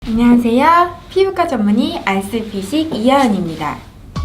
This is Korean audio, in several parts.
안녕하세요. 피부과 전문의 알쓸피식 이하은입니다.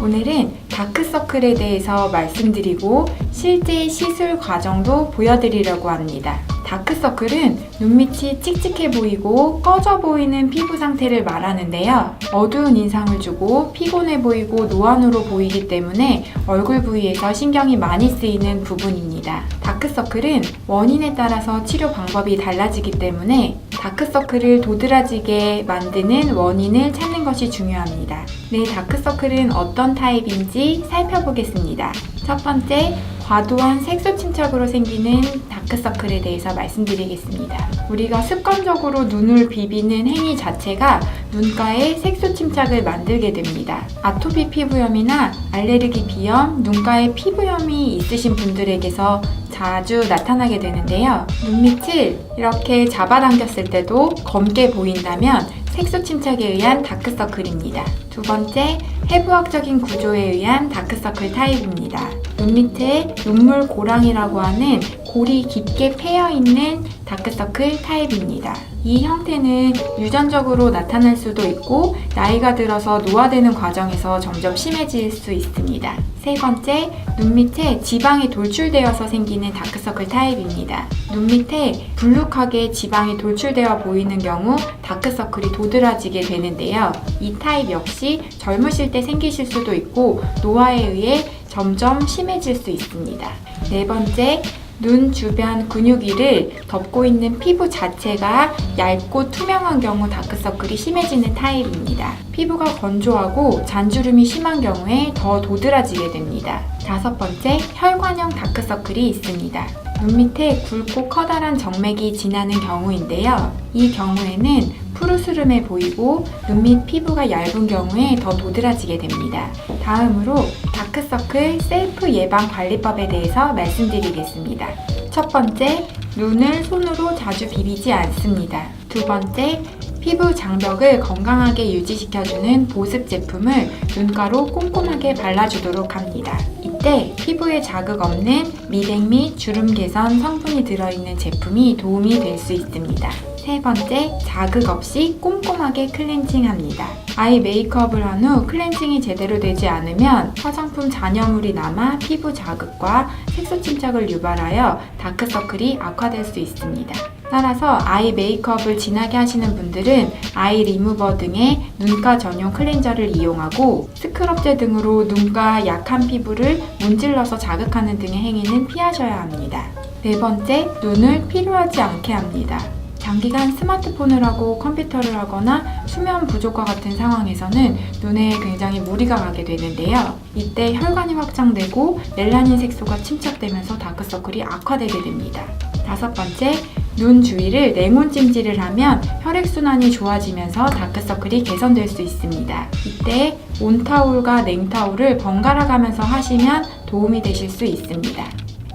오늘은 다크서클에 대해서 말씀드리고 실제 시술 과정도 보여드리려고 합니다. 다크서클은 눈밑이 칙칙해 보이고 꺼져 보이는 피부 상태를 말하는데요. 어두운 인상을 주고 피곤해 보이고 노안으로 보이기 때문에 얼굴 부위에서 신경이 많이 쓰이는 부분입니다. 다크서클은 원인에 따라서 치료 방법이 달라지기 때문에 다크서클을 도드라지게 만드는 원인을 찾는 것이 중요합니다. 네, 다크서클은 어떤 타입인지 살펴보겠습니다. 첫 번째, 과도한 색소 침착으로 생기는 다크서클에 대해서 말씀드리겠습니다. 우리가 습관적으로 눈을 비비는 행위 자체가 눈가에 색소 침착을 만들게 됩니다. 아토피 피부염이나 알레르기 비염, 눈가에 피부염이 있으신 분들에게서 자주 나타나게 되는데요. 눈밑을 이렇게 잡아당겼을 때도 검게 보인다면 색소 침착에 의한 다크서클입니다. 두 번째, 해부학적인 구조에 의한 다크서클 타입입니다. 눈밑에 눈물 고랑이라고 하는 골이 깊게 패여있는 다크서클 타입입니다. 이 형태는 유전적으로 나타날 수도 있고 나이가 들어서 노화되는 과정에서 점점 심해질 수 있습니다. 세 번째, 눈밑에 지방이 돌출되어서 생기는 다크서클 타입입니다. 눈밑에 불룩하게 지방이 돌출되어 보이는 경우 다크서클이 도드라지게 되는데요. 이 타입 역시 젊으실 때 생기실 수도 있고 노화에 의해 점점 심해질 수 있습니다. 네 번째, 눈 주변 근육위를 덮고 있는 피부 자체가 얇고 투명한 경우 다크서클이 심해지는 타입입니다. 피부가 건조하고 잔주름이 심한 경우에 더 도드라지게 됩니다. 다섯 번째, 혈관형 다크서클이 있습니다. 눈 밑에 굵고 커다란 정맥이 지나는 경우인데요. 이 경우에는 푸르스름해 보이고 눈밑 피부가 얇은 경우에 더 도드라지게 됩니다. 다음으로 다크서클 셀프 예방 관리법에 대해서 말씀드리겠습니다. 첫 번째, 눈을 손으로 자주 비비지 않습니다. 두 번째, 피부 장벽을 건강하게 유지시켜주는 보습 제품을 눈가로 꼼꼼하게 발라주도록 합니다. 이때 피부에 자극 없는 미백 및 주름 개선 성분이 들어있는 제품이 도움이 될 수 있습니다. 세 번째, 자극 없이 꼼꼼하게 클렌징합니다. 아이 메이크업을 한 후 클렌징이 제대로 되지 않으면 화장품 잔여물이 남아 피부 자극과 색소 침착을 유발하여 다크서클이 악화될 수 있습니다. 따라서 아이 메이크업을 진하게 하시는 분들은 아이 리무버 등의 눈가 전용 클렌저를 이용하고 스크럽제 등으로 눈가 약한 피부를 문질러서 자극하는 등의 행위는 피하셔야 합니다. 네 번째, 눈을 피로하지 않게 합니다. 장기간 스마트폰을 하고 컴퓨터를 하거나 수면 부족과 같은 상황에서는 눈에 굉장히 무리가 가게 되는데요. 이때 혈관이 확장되고 멜라닌 색소가 침착되면서 다크서클이 악화되게 됩니다. 다섯 번째, 눈 주위를 냉온 찜질을 하면 혈액순환이 좋아지면서 다크서클이 개선될 수 있습니다. 이때 온타올과 냉타올을 번갈아 가면서 하시면 도움이 되실 수 있습니다.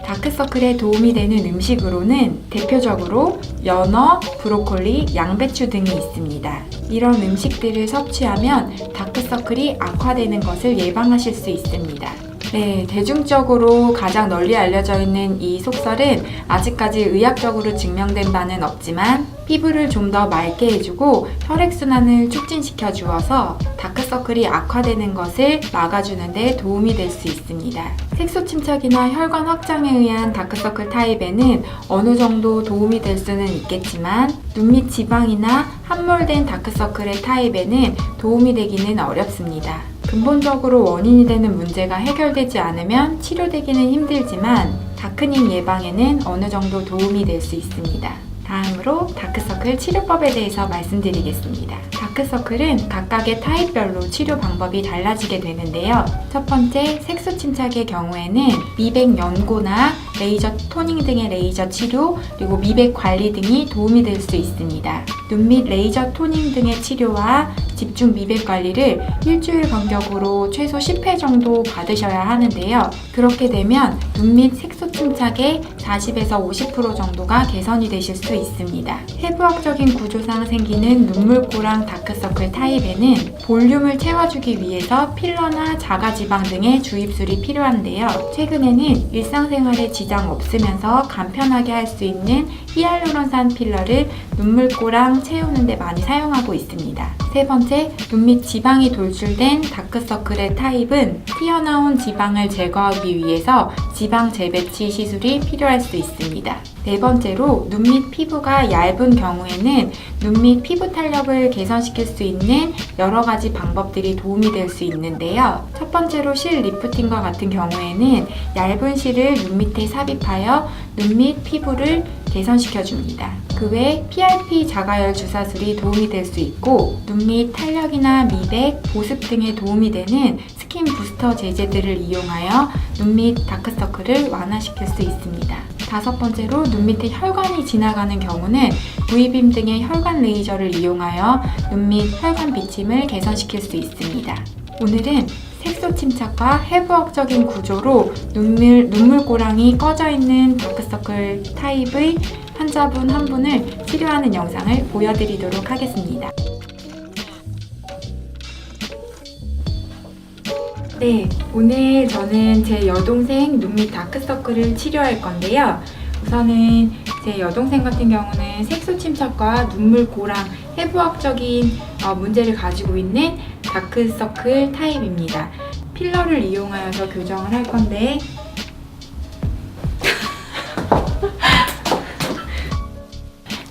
다크서클에 도움이 되는 음식으로는 대표적으로 연어, 브로콜리, 양배추 등이 있습니다. 이런 음식들을 섭취하면 다크서클이 악화되는 것을 예방하실 수 있습니다. 네, 대중적으로 가장 널리 알려져 있는 이 속설은 아직까지 의학적으로 증명된 바는 없지만 피부를 좀 더 맑게 해주고 혈액순환을 촉진시켜 주어서 다크서클이 악화되는 것을 막아주는 데 도움이 될 수 있습니다. 색소 침착이나 혈관 확장에 의한 다크서클 타입에는 어느 정도 도움이 될 수는 있겠지만 눈밑 지방이나 함몰된 다크서클의 타입에는 도움이 되기는 어렵습니다. 근본적으로 원인이 되는 문제가 해결되지 않으면 치료되기는 힘들지만 다크닝 예방에는 어느 정도 도움이 될 수 있습니다. 다음으로 다크서클 치료법에 대해서 말씀드리겠습니다. 다크서클은 각각의 타입별로 치료 방법이 달라지게 되는데요. 첫 번째, 색소 침착의 경우에는 미백 연고나 레이저 토닝 등의 레이저 치료, 그리고 미백 관리 등이 도움이 될 수 있습니다. 눈밑 레이저 토닝 등의 치료와 집중 미백 관리를 일주일 간격으로 최소 10회 정도 받으셔야 하는데요. 그렇게 되면 눈밑 색소 침착의 40에서 50% 정도가 개선이 되실 수 있습니다. 해부학적인 구조상 생기는 눈물고랑 다크서클 타입에는 볼륨을 채워주기 위해서 필러나 자가지방 등의 주입술이 필요한데요. 최근에는 일상생활에 지장 없으면서 간편하게 할 수 있는 히알루론산 필러를 눈물고랑 채우는 데 많이 사용하고 있습니다. 세 번째, 눈 밑 지방이 돌출된 다크서클의 타입은 튀어나온 지방을 제거하기 위해서 지방 재배치 시술이 필요할 수 있습니다. 네 번째로, 눈 밑 피부가 얇은 경우에는 눈 밑 피부 탄력을 개선시킬 수 있는 여러 가지 방법들이 도움이 될 수 있는데요. 첫 번째로 실 리프팅과 같은 경우에는 얇은 실을 눈 밑에 삽입하여 눈 밑 피부를 개선시켜줍니다. 그 외 PRP 자가열 주사술이 도움이 될 수 있고, 눈 밑 탄력이나 미백, 보습 등에 도움이 되는 스킨 부스터 제제들을 이용하여 눈 밑 다크서클을 완화시킬 수 있습니다. 다섯 번째로, 눈 밑에 혈관이 지나가는 경우는 V빔 등의 혈관 레이저를 이용하여 눈 밑 혈관 비침을 개선시킬 수 있습니다. 오늘은 색소 침착과 해부학적인 구조로 눈물고랑이 꺼져 있는 다크서클 타입의 환자분 한 분을 치료하는 영상을 보여드리도록 하겠습니다. 네, 오늘 저는 제 여동생 눈 밑 다크서클을 치료할 건데요. 우선은 제 여동생 같은 경우는 색소 침착과 눈물고랑 해부학적인 문제를 가지고 있는 다크서클 타입입니다. 필러를 이용하여서 교정을 할 건데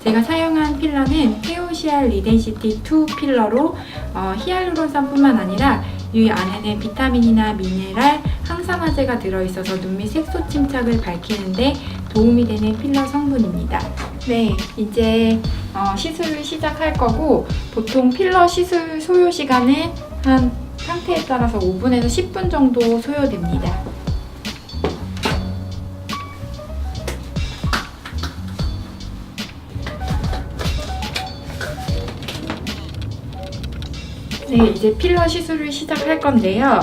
제가 사용한 필러는 페오시알 리덴시티 2 필러로 히알루론산뿐만 아니라 이 안에는 비타민이나 미네랄, 항산화제가 들어있어서 눈 밑 색소 침착을 밝히는데 도움이 되는 필러 성분입니다. 네, 이제 시술을 시작할 거고, 보통 필러 시술 소요 시간은 한 상태에 따라서 5분에서 10분 정도 소요됩니다. 네, 이제 필러 시술을 시작할 건데요.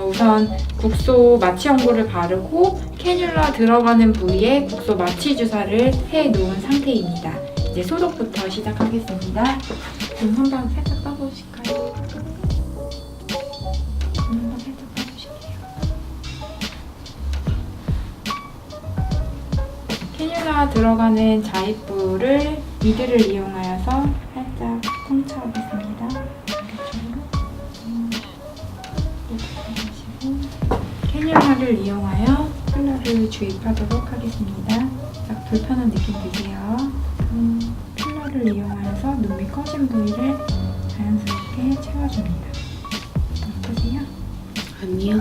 우선 국소 마취 연고를 바르고 캐뉼라 들어가는 부위에 국소 마취 주사를 해 놓은 상태입니다. 이제 소독부터 시작하겠습니다. 눈 한번 살짝 떠보실까요? 눈 한번 살짝 떠보실게요. 캐뉼라 들어가는 자입부를 미드를 이용하여서 살짝 통치하겠습니다. 캐뉼라를 이용하여 필러를 주입하도록 하겠습니다. 딱 불편한 느낌 드세요. 필러를 이용하여서 눈 밑 꺼진 부위를 자연스럽게 채워줍니다. 어떠세요? 아니요.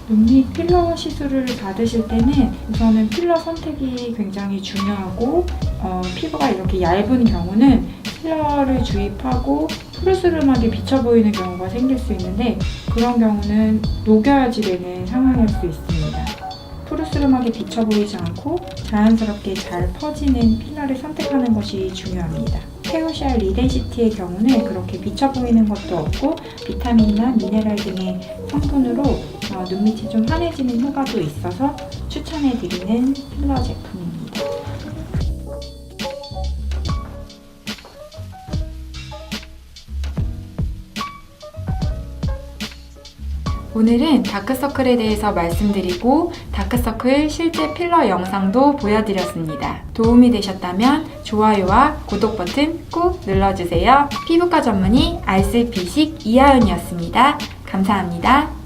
눈 밑 필러 시술을 받으실 때는 우선은 필러 선택이 굉장히 중요하고, 피부가 이렇게 얇은 경우는 필러를 주입하고 푸르스름하게 비쳐 보이는 경우가 생길 수 있는데, 그런 경우는 녹여야지 되는 상황일 수 있습니다. 푸르스름하게 비쳐 보이지 않고 자연스럽게 잘 퍼지는 필러를 선택하는 것이 중요합니다. 페오시알 리덴시티의 경우는 그렇게 비쳐 보이는 것도 없고 비타민이나 미네랄 등의 성분으로 눈밑이 좀 환해지는 효과도 있어서 추천해드리는 필러 제품입니다. 오늘은 다크서클에 대해서 말씀드리고 다크서클 실제 필러 영상도 보여드렸습니다. 도움이 되셨다면 좋아요와 구독 버튼 꾹 눌러주세요. 피부과 전문의 알쓸피식 이하은이었습니다. 감사합니다.